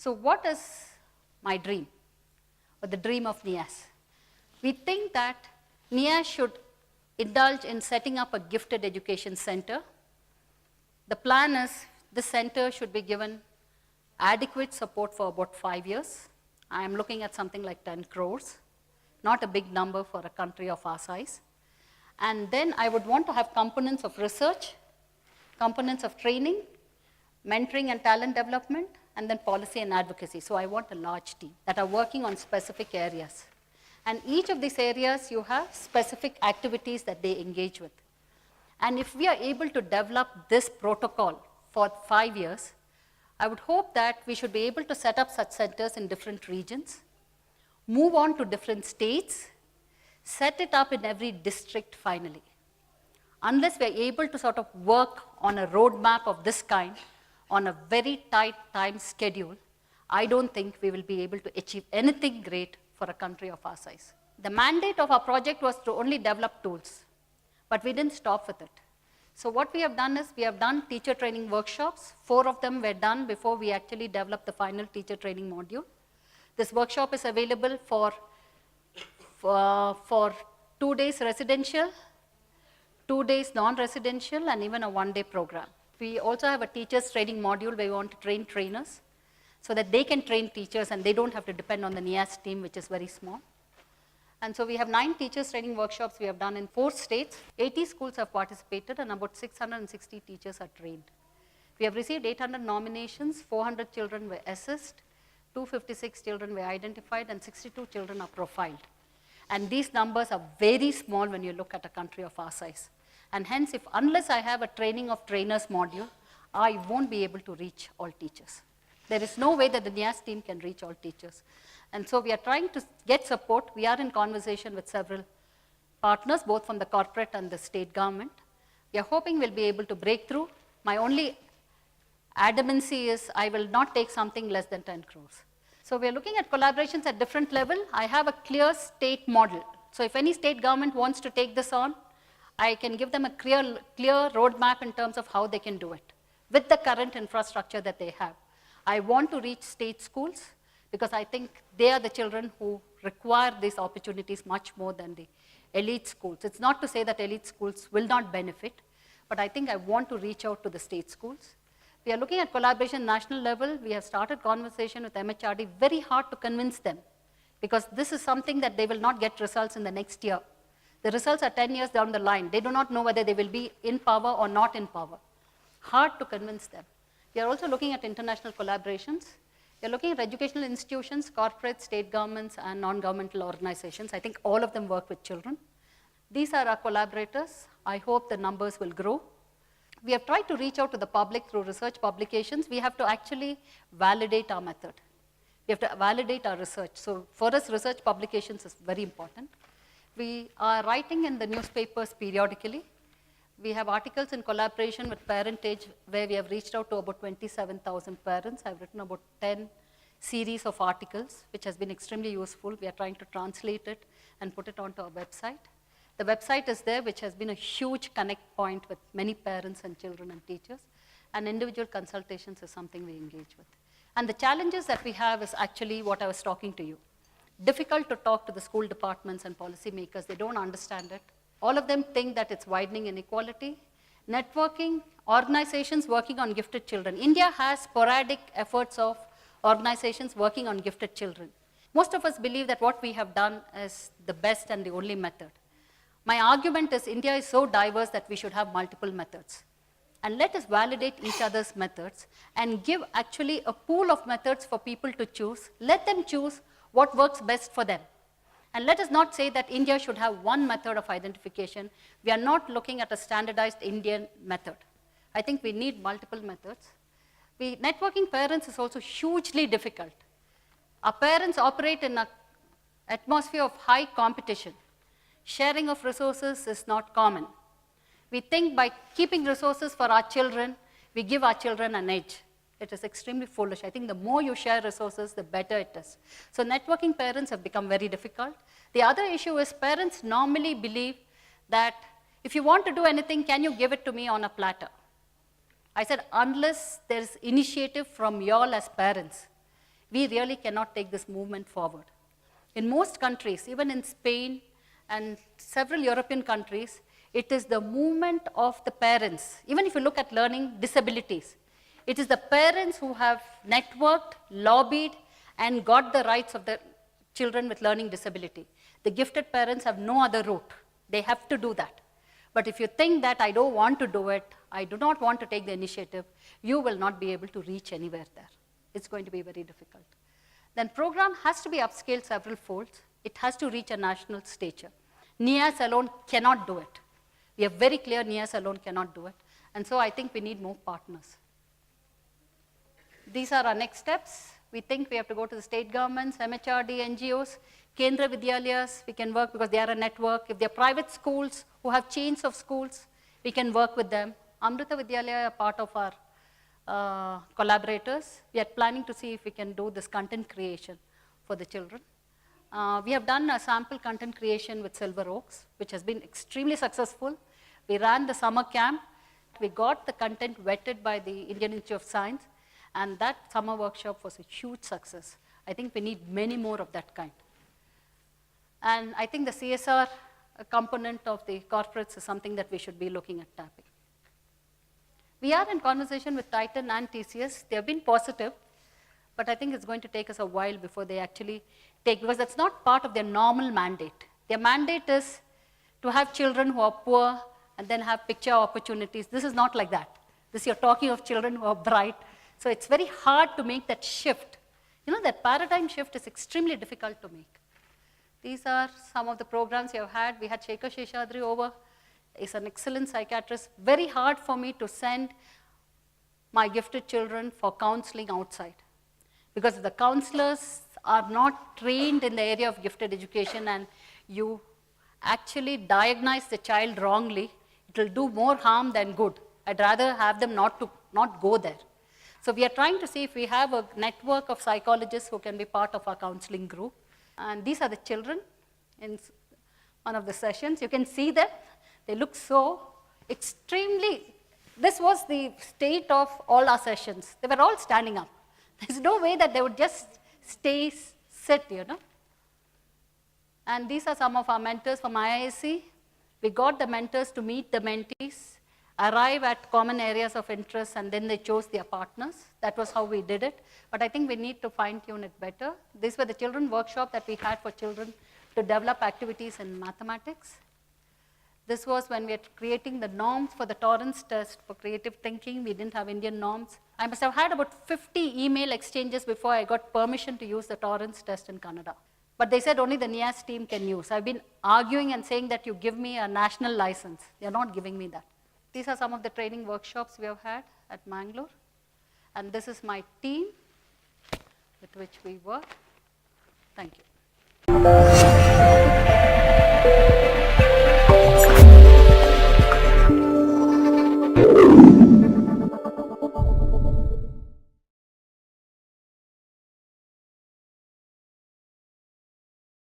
So what is my dream, or the dream of NIAS? We think that NIAS should indulge in setting up a gifted education center. The plan is this center should be given adequate support for about 5 years. I am looking at something like 10 crores, not a big number for a country of our size. And then I would want to have components of research, components of training, mentoring and talent development, and then policy and advocacy. So I want a large team that are working on specific areas. And each of these areas, you have specific activities that they engage with. And if we are able to develop this protocol for 5 years, I would hope that we should be able to set up such centers in different regions, move on to different states, set it up in every district finally. Unless we are able to sort of work on a roadmap of this kind, on a very tight time schedule, I don't think we will be able to achieve anything great for a country of our size. The mandate of our project was to only develop tools, but we didn't stop with it. So what we have done is we have done teacher training workshops. 4 of them were done before we actually developed the final teacher training module. This workshop is available for 2 days residential, 2 days non-residential, and even a 1-day program. We also have a teachers training module where we want to train trainers so that they can train teachers and they don't have to depend on the NIAS team, which is very small. And so we have 9 teachers training workshops we have done in 4 states. 80 schools have participated and about 660 teachers are trained. We have received 800 nominations, 400 children were assessed, 256 children were identified, and 62 children are profiled. And these numbers are very small when you look at a country of our size. And hence, unless I have a training of trainers module, I won't be able to reach all teachers. There is no way that the NIAS team can reach all teachers. And so we are trying to get support. We are in conversation with several partners, both from the corporate and the state government. We are hoping we'll be able to break through. My only adamancy is I will not take something less than 10 crores. So we are looking at collaborations at different level. I have a clear state model. So if any state government wants to take this on, I can give them a clear roadmap in terms of how they can do it with the current infrastructure that they have. I want to reach state schools because I think they are the children who require these opportunities much more than the elite schools. It's not to say that elite schools will not benefit, but I think I want to reach out to the state schools. We are looking at collaboration national level. We have started conversation with MHRD, very hard to convince them because this is something that they will not get results in the next year. The results are 10 years down the line. They do not know whether they will be in power or not in power. Hard to convince them. We are also looking at international collaborations. We are looking at educational institutions, corporate, state governments, and non-governmental organizations. I think all of them work with children. These are our collaborators. I hope the numbers will grow. We have tried to reach out to the public through research publications. We have to actually validate our method. We have to validate our research. So for us, research publications is very important. We are writing in the newspapers periodically. We have articles in collaboration with Parentage where we have reached out to about 27,000 parents. I've written about 10 series of articles, which has been extremely useful. We are trying to translate it and put it onto our website. The website is there, which has been a huge connect point with many parents and children and teachers. And individual consultations is something we engage with. And the challenges that we have is actually what I was talking to you. Difficult to talk to the school departments and policymakers. They don't understand it. All of them think that it's widening inequality. Networking, organizations working on gifted children. India has sporadic efforts of organizations working on gifted children. Most of us believe that what we have done is the best and the only method. My argument is India is so diverse that we should have multiple methods. And let us validate each other's methods and give actually a pool of methods for people to choose. Let them choose what works best for them. And let us not say that India should have one method of identification. We are not looking at a standardized Indian method. I think we need multiple methods. Networking parents is also hugely difficult. Our parents operate in an atmosphere of high competition. Sharing of resources is not common. We think by keeping resources for our children, we give our children an edge. It is extremely foolish. I think the more you share resources, the better it is. So networking parents have become very difficult. The other issue is parents normally believe that if you want to do anything, can you give it to me on a platter? I said, unless there's initiative from y'all as parents, we really cannot take this movement forward. In most countries, even in Spain and several European countries, it is the movement of the parents. Even if you look at learning disabilities, it is the parents who have networked, lobbied, and got the rights of the children with learning disability. The gifted parents have no other route. They have to do that. But if you think that I don't want to do it, I do not want to take the initiative, you will not be able to reach anywhere there. It's going to be very difficult. Then program has to be upscaled several folds. It has to reach a national stature. NIAS alone cannot do it. We are very clear NIAS alone cannot do it. And so I think we need more partners. These are our next steps. We think we have to go to the state governments, MHRD, NGOs, Kendra Vidyalayas, we can work because they are a network. If they are private schools who have chains of schools, we can work with them. Amrita Vidyalaya are part of our collaborators. We are planning to see if we can do this content creation for the children. We have done a sample content creation with Silver Oaks, which has been extremely successful. We ran the summer camp. We got the content vetted by the Indian Institute of Science, and that summer workshop was a huge success. I think we need many more of that kind. And I think the CSR component of the corporates is something that we should be looking at tapping. We are in conversation with Titan and TCS. They have been positive, but I think it's going to take us a while before they actually take, because that's not part of their normal mandate. Their mandate is to have children who are poor and then have picture opportunities. This is not like that. This, you're talking of children who are bright. So it's very hard to make that shift. You know, that paradigm shift is extremely difficult to make. These are some of the programs we have had. We had Shekhar Sheshadri over. He's an excellent psychiatrist. Very hard for me to send my gifted children for counseling outside, because the counselors are not trained in the area of gifted education, and you actually diagnose the child wrongly, it will do more harm than good. I'd rather have them not go there. So we are trying to see if we have a network of psychologists who can be part of our counseling group. And these are the children in one of the sessions. You can see them. They look so extremely, this was the state of all our sessions. They were all standing up. There's no way that they would just sit, you know. And these are some of our mentors from IISc. We got the mentors to meet the mentees, arrive at common areas of interest, and then they chose their partners. That was how we did it. But I think we need to fine-tune it better. These were the children workshop that we had for children to develop activities in mathematics. This was when we were creating the norms for the Torrance test for creative thinking. We didn't have Indian norms. I must have had about 50 email exchanges before I got permission to use the Torrance test in Kannada. But they said only the NIAS team can use. I've been arguing and saying that you give me a national license. They're not giving me that. These are some of the training workshops we have had at Mangalore. And this is my team with which we work. Thank you.